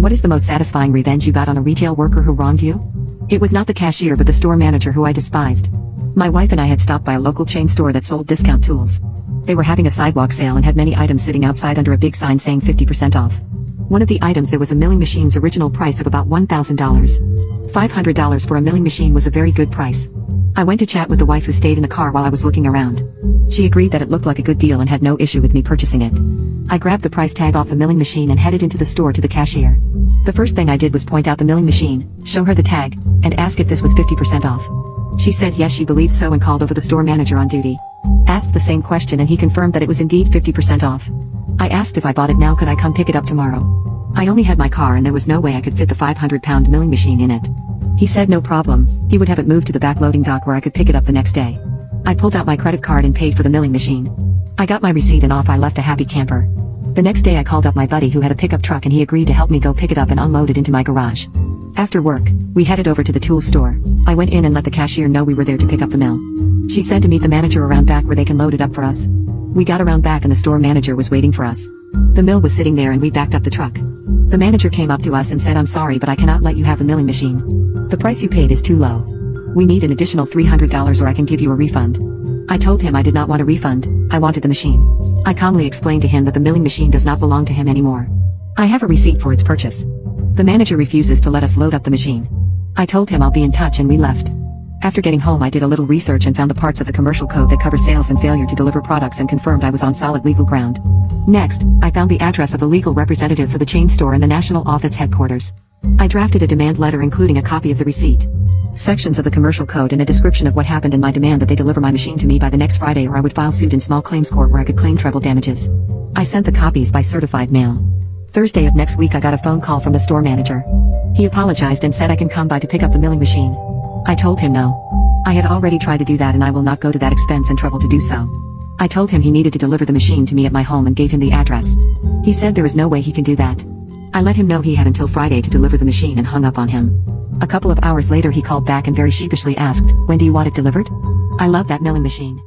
What is the most satisfying revenge you got on a retail worker who wronged you? It was not the cashier but the store manager who I despised. My wife and I had stopped by a local chain store that sold discount tools. They were having a sidewalk sale and had many items sitting outside under a big sign saying 50% off. One of the items there was a milling machine's original price of about $1,000. $500 for a milling machine was a very good price. I went to chat with the wife who stayed in the car while I was looking around. She agreed that it looked like a good deal and had no issue with me purchasing it. I grabbed the price tag off the milling machine and headed into the store to the cashier. The first thing I did was point out the milling machine, show her the tag, and ask if this was 50% off. She said yes, she believed so, and called over the store manager on duty. Asked the same question and he confirmed that it was indeed 50% off. I asked if I bought it now could I come pick it up tomorrow. I only had my car and there was no way I could fit the 500-pound milling machine in it. He said no problem, he would have it moved to the back loading dock where I could pick it up the next day. I pulled out my credit card and paid for the milling machine. I got my receipt and off I left a happy camper. The next day I called up my buddy who had a pickup truck and he agreed to help me go pick it up and unload it into my garage. After work, we headed over to the tool store. I went in and let the cashier know we were there to pick up the mill. She said to meet the manager around back where they can load it up for us. We got around back and the store manager was waiting for us. The mill was sitting there and we backed up the truck. The manager came up to us and said, "I'm sorry but I cannot let you have the milling machine. The price you paid is too low. We need an additional $300 or I can give you a refund." I told him I did not want a refund, I wanted the machine. I calmly explained to him that the milling machine does not belong to him anymore. I have a receipt for its purchase. The manager refuses to let us load up the machine. I told him I'll be in touch and we left. After getting home I did a little research and found the parts of the commercial code that cover sales and failure to deliver products and confirmed I was on solid legal ground. Next, I found the address of the legal representative for the chain store and the national office headquarters. I drafted a demand letter including a copy of the receipt, sections of the commercial code and a description of what happened and my demand that they deliver my machine to me by the next Friday or I would file suit in small claims court where I could claim treble damages. I sent the copies by certified mail. Thursday of next week I got a phone call from the store manager. He apologized and said I can come by to pick up the milling machine. I told him no. I had already tried to do that and I will not go to that expense and trouble to do so. I told him he needed to deliver the machine to me at my home and gave him the address. He said there is no way he can do that. I let him know he had until Friday to deliver the machine and hung up on him. A couple of hours later he called back and very sheepishly asked, "When do you want it delivered? I love that milling machine."